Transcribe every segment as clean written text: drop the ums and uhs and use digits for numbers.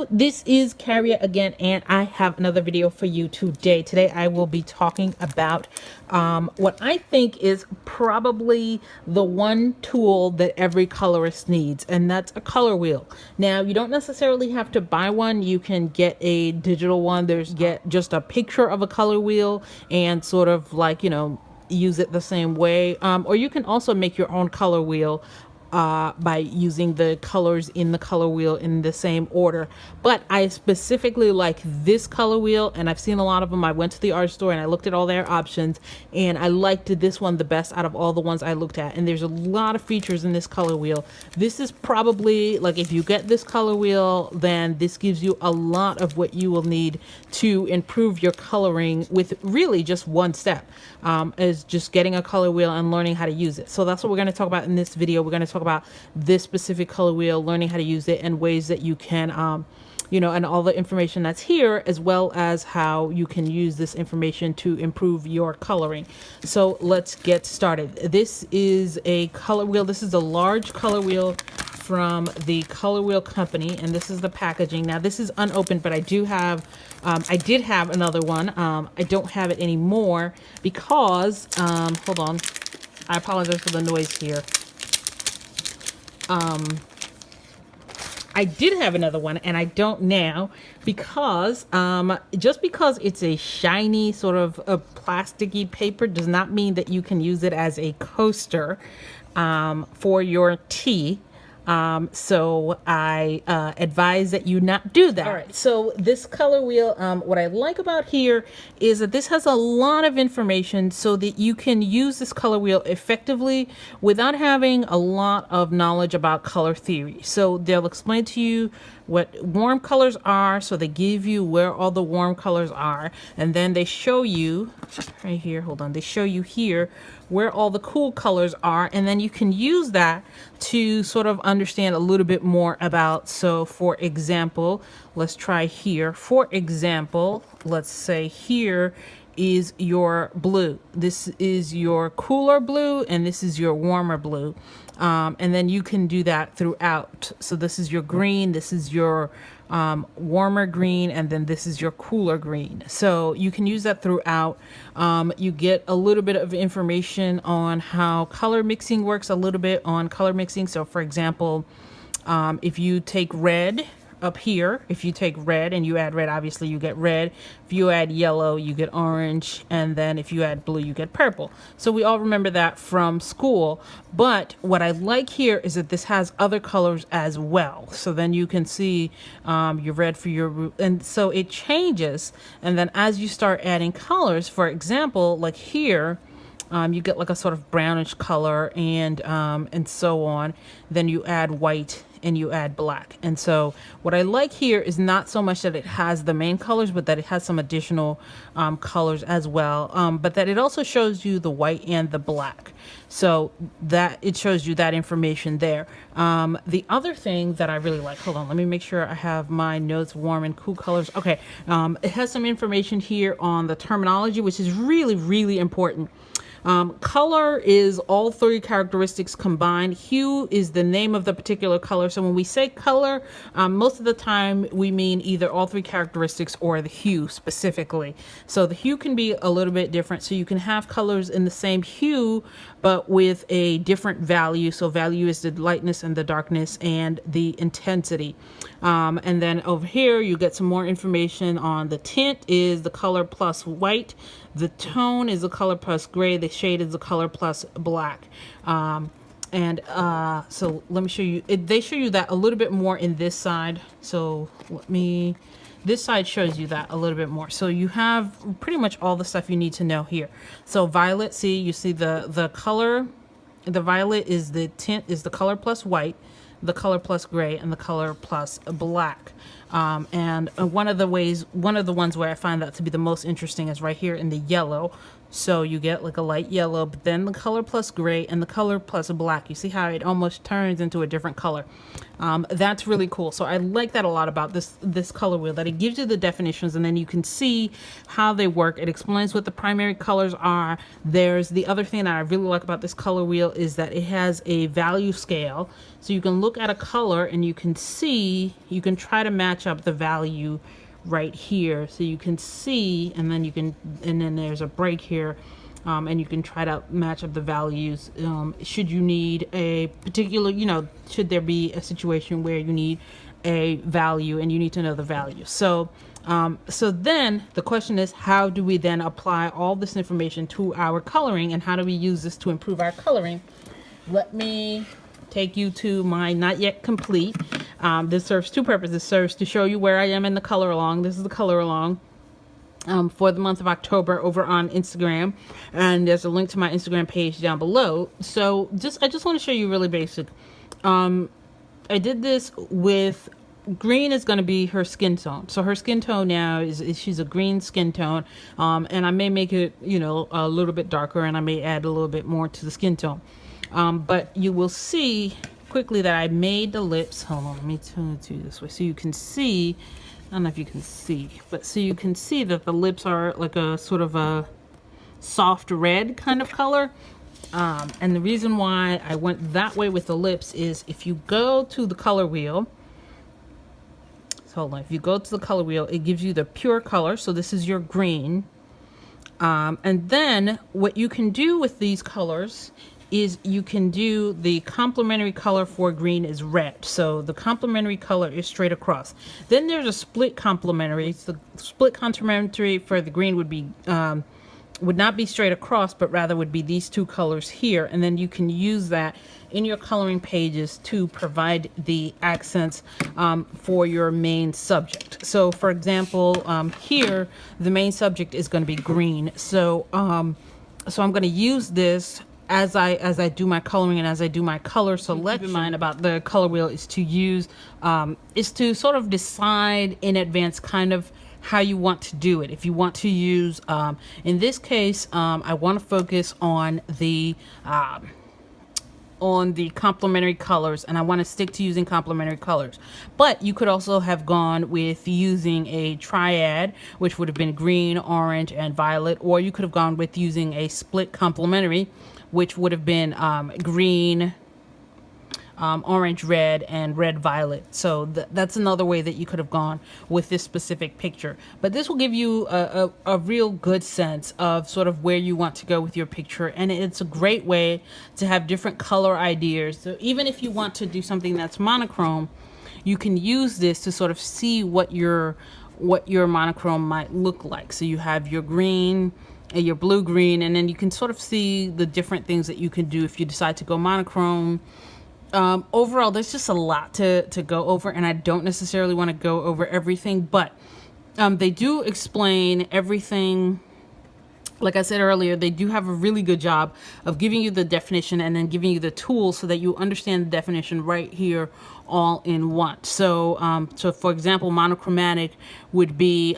Hello, this is Karia again, and I have another video for you today. Today I will be talking about what I think is probably the one tool that every colorist needs, and that's a color wheel. Now, you don't necessarily have to buy one. You can get a digital one. Get just a picture of a color wheel and sort of like, use it the same way. Or you can also make your own color wheel by using the colors in the color wheel in the same order. But I specifically like this color wheel, and I've seen a lot of them. I went to the art store and I looked at all their options, and I liked this one the best out of all the ones I looked at. And there's a lot of features in this color wheel. This is probably, like, if you get this color wheel, then this gives you a lot of what you will need to improve your coloring with really just one step, is just getting a color wheel and learning how to use it. So that's what we're going to talk about in this video. We're going to talk about this specific color wheel, learning how to use it, and ways that you can and all the information that's here, as well as how you can use this information to improve your coloring. So let's get started. This is a color wheel. This is a large color wheel from the Color Wheel company, and this is the packaging. Now, this is unopened, but I did have another one. I don't have it anymore because hold on, I apologize for the noise here. I did have another one, and I don't now, because just because it's a shiny sort of a plasticky paper does not mean that you can use it as a coaster for your tea. So I advise that you not do that. All right, so this color wheel, what I like about here is that this has a lot of information so that you can use this color wheel effectively without having a lot of knowledge about color theory. So they'll explain to you what warm colors are, so they give you where all the warm colors are, and then they show you right here, hold on, they show you here where all the cool colors are, and then you can use that to sort of understand a little bit more about. So for example, let's try here. For example, let's say here is your blue. This is your cooler blue, and this is your warmer blue. And then you can do that throughout. So this is your green, this is your warmer green, and then this is your cooler green. So you can use that throughout. You get a little bit of information on how color mixing works, a little bit on color mixing. So for example, if you take red up here, if you take red and you add red, obviously you get red. If you add yellow, you get orange. And then if you add blue, you get purple. So we all remember that from school. But what I like here is that this has other colors as well. So then you can see your red for your, and so it changes. And then as you start adding colors, for example, like here, you get like a sort of brownish color, and so on. Then you add white and you add black. And so what I like here is not so much that it has the main colors, but that it has some additional colors as well. But that it also shows you the white and the black. So that it shows you that information there. The other thing that I really like, hold on, let me make sure I have my notes, warm and cool colors. Okay, it has some information here on the terminology, which is really, really important. Color is all three characteristics combined. Hue is the name of the particular color. So when we say color, most of the time we mean either all three characteristics or the hue specifically. So the hue can be a little bit different. So you can have colors in the same hue, but with a different value. So value is the lightness and the darkness and the intensity. And then over here, you get some more information on the tint is the color plus white. The tone is the color plus gray. The shade is the color plus black. So let me show you. They show you that a little bit more in this side. So this side shows you that a little bit more. So you have pretty much all the stuff you need to know here. So violet, see, you see the color. The violet is the tint, is the color plus white, the color plus gray, and the color plus black. And one of the ones where I find that to be the most interesting is right here in the yellow. So you get like a light yellow, but then the color plus gray and the color plus black. You see how it almost turns into a different color. That's really cool. So I like that a lot about this color wheel, that it gives you the definitions and then you can see how they work. It explains what the primary colors are. There's the other thing that I really like about this color wheel is that it has a value scale. So you can look at a color and you can see, you can try to match up the value right here, so you can see, and then there's a break here, and you can try to match up the values. Should you need a particular, should there be a situation where you need a value and you need to know the value. So then the question is, how do we then apply all this information to our coloring, and how do we use this to improve our coloring? Let me take you to my not yet complete. This serves two purposes. It serves to show you where I am in the color along. This is the color along for the month of October over on Instagram, and there's a link to my Instagram page down below. So I just want to show you really basic. I did this with green is going to be her skin tone. So her skin tone now is she's a green skin tone, and I may make it a little bit darker, and I may add a little bit more to the skin tone. But you will see quickly that I made the lips. Hold on, let me turn it to this way so you can see. I don't know if you can see, but so you can see that the lips are like a sort of a soft red kind of color. And the reason why I went that way with the lips is if you go to the color wheel, so hold on, if you go to the color wheel, it gives you the pure color. So this is your green. And then what you can do with these colors is you can do the complementary color for green is red. So the complementary color is straight across. Then there's a split complementary. The split complementary for the green would be would not be straight across, but rather would be these two colors here. And then you can use that in your coloring pages to provide the accents for your main subject. So for example, here the main subject is going to be green. So I'm going to use this as I do my coloring and as I do my color selection. Keep in mind about the color wheel is to sort of decide in advance kind of how you want to do it. If you want to use, in this case, I want to focus on the complementary colors, and I want to stick to using complementary colors. But you could also have gone with using a triad, which would have been green, orange, and violet, or you could have gone with using a split complementary, which would have been green, orange, red, and red, violet. So that's another way that you could have gone with this specific picture. But this will give you a real good sense of sort of where you want to go with your picture. And it's a great way to have different color ideas. So even if you want to do something that's monochrome, you can use this to sort of see what your monochrome might look like. So you have your green, your blue green, and then you can sort of see the different things that you can do if you decide to go monochrome. Overall, there's just a lot to go over, and I don't necessarily want to go over everything, but they do explain everything. Like I said earlier, they do have a really good job of giving you the definition and then giving you the tools so that you understand the definition right here all in one. So for example, monochromatic would be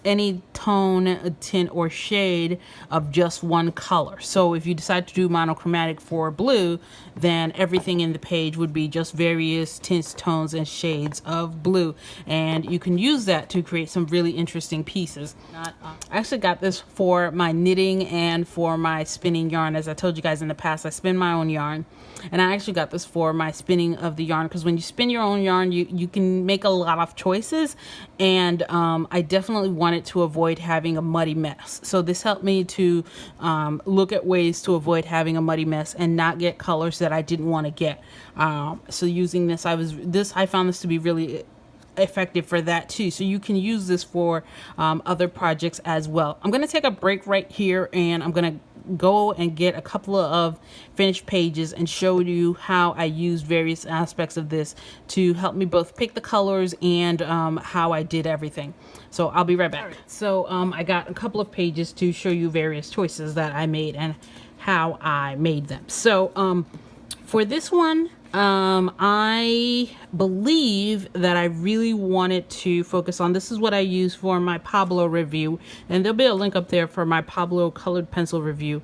any tone, tint, or shade of just one color. So if you decide to do monochromatic for blue, then everything in the page would be just various tints, tones, and shades of blue. And you can use that to create some really interesting pieces. I actually got this for my knitting and for my spinning yarn. As I told you guys in the past, I spin my own yarn. And I actually got this for my spinning of the yarn, because when you spin your own yarn, you can make a lot of choices. And I definitely wanted to avoid having a muddy mess. So this helped me to look at ways to avoid having a muddy mess and not get colors that I didn't want to get. So using this, I found this to be really effective for that too. So you can use this for other projects as well. I'm going to take a break right here, and I'm going to go and get a couple of finished pages and show you how I use various aspects of this to help me both pick the colors and how I did everything. So I'll be right back. Right. So I got a couple of pages to show you various choices that I made and how I made them. So for this one, I believe that I really wanted to focus on, this is what I use for my Pablo review, and there'll be a link up there for my Pablo colored pencil review.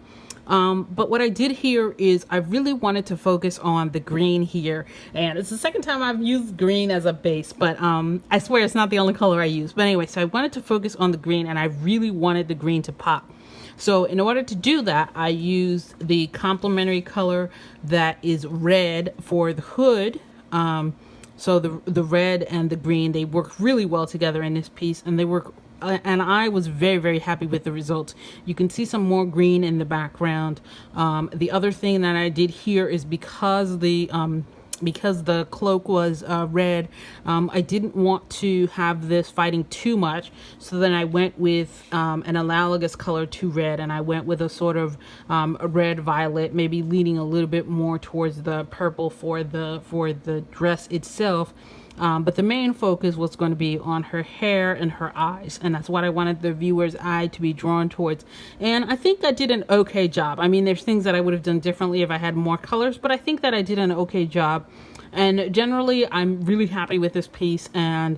But what I did here is I really wanted to focus on the green here, and it's the second time I've used green as a base, but I swear it's not the only color I use. But anyway, so I wanted to focus on the green, and I really wanted the green to pop. So in order to do that, I used the complementary color that is red for the hood. So the red and the green, they work really well together in this piece, and they work, and I was very, very happy with the results. You can see some more green in the background. The other thing that I did here is because the cloak was red, I didn't want to have this fighting too much, so then I went with an analogous color to red, and I went with a sort of a red violet, maybe leaning a little bit more towards the purple for the dress itself. But the main focus was going to be on her hair and her eyes, and that's what I wanted the viewer's eye to be drawn towards. And I think I did an okay job. I mean, there's things that I would have done differently if I had more colors, but I think that I did an okay job. And generally, I'm really happy with this piece, and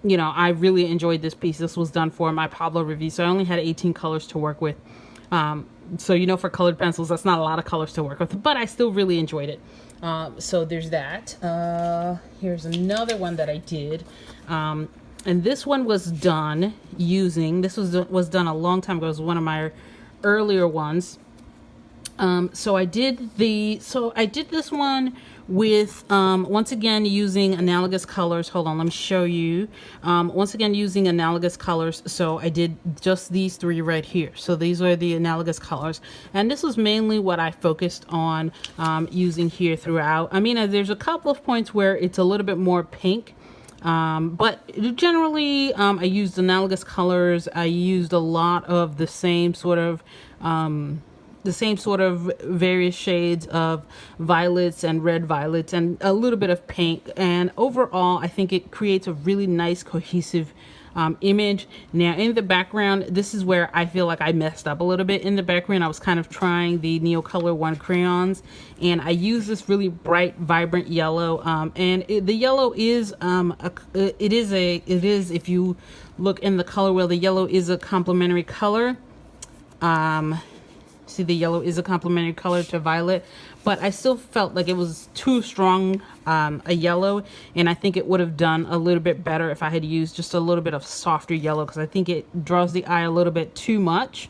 you know, I really enjoyed this piece. This was done for my Pablo review, so I only had 18 colors to work with. So you know, for colored pencils, that's not a lot of colors to work with, but I still really enjoyed it. So there's that. Here's another one that I did, and this one was done using, this was done a long time ago. It was one of my earlier ones. So I did this one with, once again, using analogous colors. Hold on, let me show you. Once again, using analogous colors. So I did just these three right here. So these are the analogous colors. And this was mainly what I focused on using here throughout. I mean, there's a couple of points where it's a little bit more pink. But generally, I used analogous colors. I used a lot of the same sort of various shades of violets and red violets and a little bit of pink. And overall, I think it creates a really nice cohesive image. Now in the background, this is where I feel like I messed up a little bit. In the background, I was kind of trying the Neocolor One crayons, and I used this really bright, vibrant yellow. And the yellow is if you look in the color wheel, the yellow is a complementary color. See, the yellow is a complementary color to violet, but I still felt like it was too strong a yellow, and I think it would have done a little bit better if I had used just a little bit of softer yellow, because I think it draws the eye a little bit too much.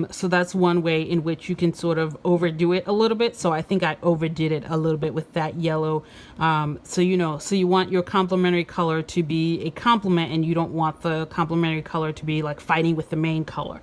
So that's one way in which you can sort of overdo it a little bit. So I think I overdid it a little bit with that yellow. So you want your complementary color to be a complement, and you don't want the complementary color to be like fighting with the main color.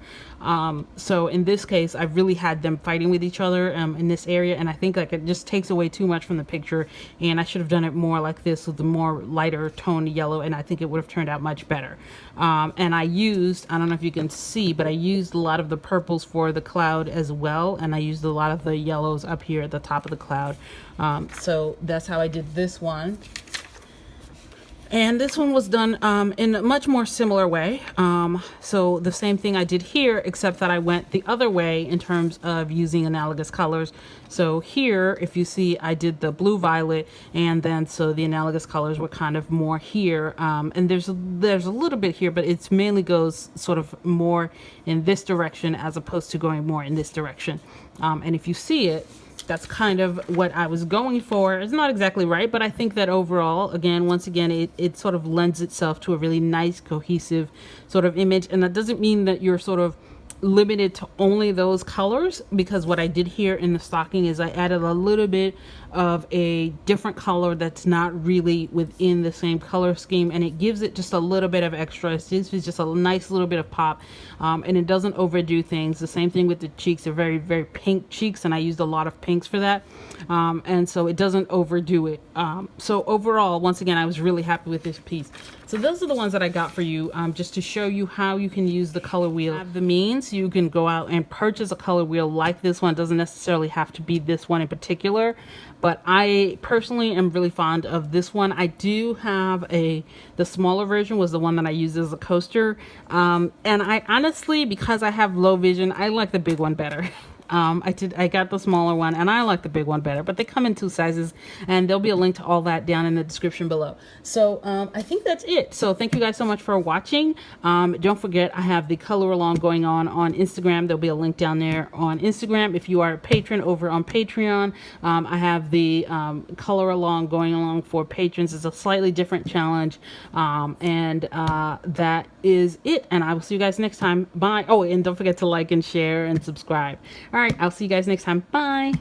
So in this case, I really had them fighting with each other in this area, and I think like it just takes away too much from the picture, and I should have done it more like this with the more lighter toned yellow, and I think it would have turned out much better. And I don't know if you can see, but I used a lot of the purples for the cloud as well, and I used a lot of the yellows up here at the top of the cloud. So that's how I did this one. And this one was done in a much more similar way. So the same thing I did here, except that I went the other way in terms of using analogous colors. So here, if you see, I did the blue violet, and then so the analogous colors were kind of more here. And there's a little bit here, but it's mainly goes sort of more in this direction as opposed to going more in this direction. And if you see it, that's kind of what I was going for. It's not exactly right, but I think that overall, once again, it sort of lends itself to a really nice, cohesive sort of image. And that doesn't mean that you're sort of limited to only those colors, because what I did here in the stocking is I added a little bit of a different color that's not really within the same color scheme, and it gives it just a little bit of extra. It's just a nice little bit of pop, and it doesn't overdo things. The same thing with the cheeks. They're very, very pink cheeks, and I used a lot of pinks for that, and so it doesn't overdo it. So overall, once again, I was really happy with this piece. So those are the ones that I got for you, just to show you how you can use the color wheel. Have the means, you can go out and purchase a color wheel like this one. It doesn't necessarily have to be this one in particular, but I personally am really fond of this one. I do have the smaller version was the one that I used as a coaster, and I honestly, because I have low vision, I like the big one better. I got the smaller one, and I like the big one better, but they come in 2 sizes, and there'll be a link to all that down in the description below. So I think that's it. So thank you guys so much for watching. Don't forget, I have the color along going on Instagram. There'll be a link down there on Instagram. If you are a patron over on Patreon, I have the color along going along for patrons. It's a slightly different challenge, and that is it. And I will see you guys next time. Bye. Oh, and don't forget to like and share and subscribe. All right, I'll see you guys next time. Bye.